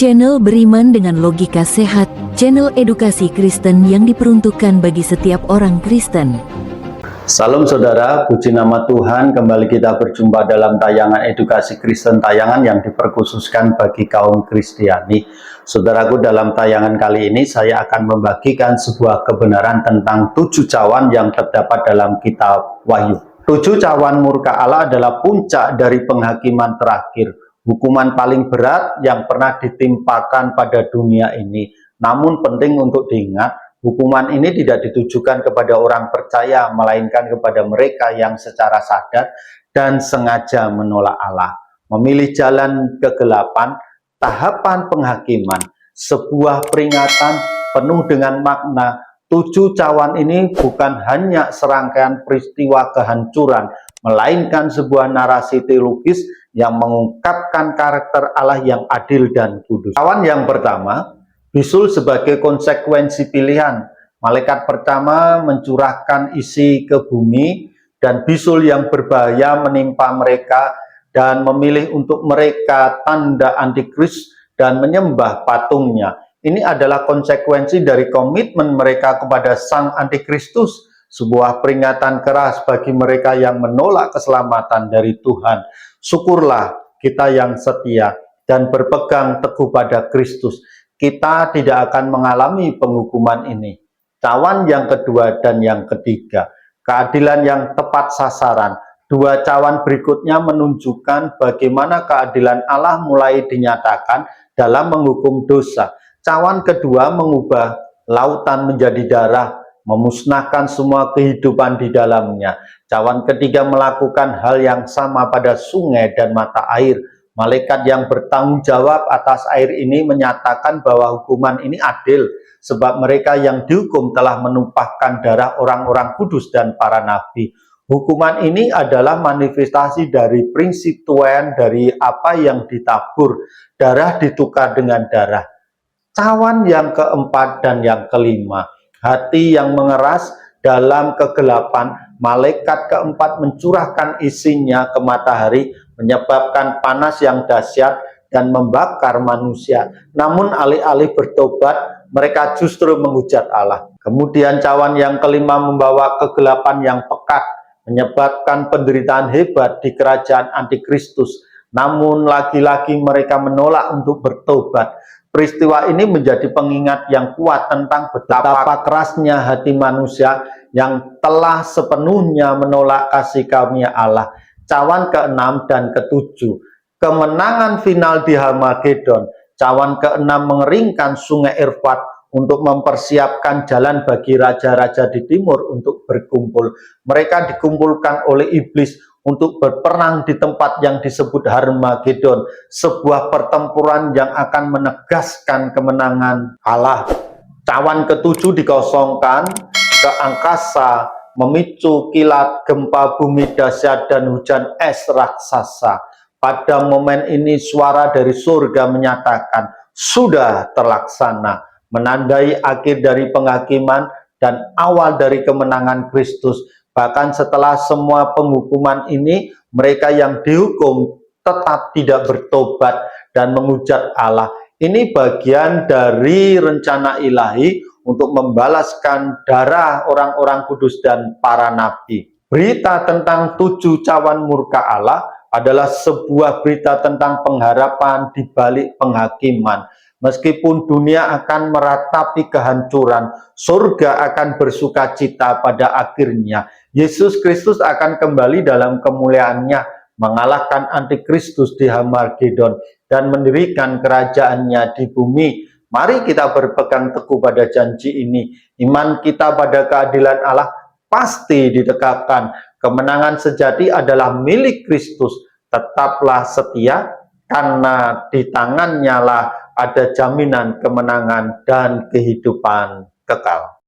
Channel beriman dengan logika sehat, channel edukasi Kristen yang diperuntukkan bagi setiap orang Kristen. Salam saudara, puji nama Tuhan, kembali kita berjumpa dalam tayangan edukasi Kristen, tayangan yang diperkhususkan bagi kaum Kristiani. Saudaraku, dalam tayangan kali ini saya akan membagikan sebuah kebenaran tentang 7 cawan yang terdapat dalam kitab Wahyu. 7 cawan murka Allah adalah puncak dari penghakiman terakhir, hukuman paling berat yang pernah ditimpakan pada dunia ini. Namun penting untuk diingat, hukuman ini tidak ditujukan kepada orang percaya, melainkan kepada mereka yang secara sadar dan sengaja menolak Allah, memilih jalan kegelapan. Tahapan penghakiman, sebuah peringatan penuh dengan makna. 7 cawan ini bukan hanya serangkaian peristiwa kehancuran, melainkan sebuah narasi teologis yang mengungkapkan karakter Allah yang adil dan kudus. Cawan yang pertama, bisul sebagai konsekuensi pilihan. Malaikat pertama mencurahkan isi ke bumi, dan bisul yang berbahaya menimpa mereka dan memilih untuk mereka tanda antikris dan menyembah patungnya. Ini adalah konsekuensi dari komitmen mereka kepada Sang Antikristus, sebuah peringatan keras bagi mereka yang menolak keselamatan dari Tuhan. Syukurlah kita yang setia dan berpegang teguh pada Kristus, kita tidak akan mengalami penghukuman ini. Cawan yang kedua dan yang ketiga, keadilan yang tepat sasaran. 2 cawan berikutnya menunjukkan bagaimana keadilan Allah mulai dinyatakan dalam menghukum dosa. Cawan kedua mengubah lautan menjadi darah, memusnahkan semua kehidupan di dalamnya. Cawan ketiga melakukan hal yang sama pada sungai dan mata air. Malaikat yang bertanggung jawab atas air ini menyatakan bahwa hukuman ini adil, sebab mereka yang dihukum telah menumpahkan darah orang-orang kudus dan para nabi. Hukuman ini adalah manifestasi dari prinsip tuayan dari apa yang ditabur, darah ditukar dengan darah. Cawan yang keempat dan yang kelima, hati yang mengeras dalam kegelapan. Malaikat keempat mencurahkan isinya ke matahari, menyebabkan panas yang dahsyat dan membakar manusia. Namun alih-alih bertobat, mereka justru menghujat Allah. Kemudian cawan yang kelima membawa kegelapan yang pekat, menyebabkan penderitaan hebat di kerajaan Antikristus. Namun lagi-lagi mereka menolak untuk bertobat. Peristiwa ini menjadi pengingat yang kuat tentang betapa kerasnya hati manusia yang telah sepenuhnya menolak kasih karunia Allah. Cawan ke-6 dan ke-7, kemenangan final di Harmagedon. Cawan ke-6 mengeringkan sungai Efrat untuk mempersiapkan jalan bagi raja-raja di timur untuk berkumpul. Mereka dikumpulkan oleh iblis untuk berperang di tempat yang disebut Harmagedon, sebuah pertempuran yang akan menegaskan kemenangan Allah. Cawan ke-7 dikosongkan ke angkasa, memicu kilat, gempa bumi dahsyat dan hujan es raksasa. Pada momen ini suara dari surga menyatakan sudah terlaksana, menandai akhir dari penghakiman dan awal dari kemenangan Kristus. Bahkan setelah semua penghukuman ini, mereka yang dihukum tetap tidak bertobat dan menghujat Allah. Ini bagian dari rencana ilahi untuk membalaskan darah orang-orang kudus dan para nabi. Berita tentang 7 cawan murka Allah adalah sebuah berita tentang pengharapan di balik penghakiman. Meskipun dunia akan meratapi kehancuran, surga akan bersuka cita pada akhirnya. Yesus Kristus akan kembali dalam kemuliaannya, mengalahkan Antikristus di Harmagedon dan mendirikan kerajaannya di bumi. Mari kita berpegang teguh pada janji ini. Iman kita pada keadilan Allah pasti ditegakkan. Kemenangan sejati adalah milik Kristus. Tetaplah setia, karena di tangannya lah ada jaminan kemenangan dan kehidupan kekal.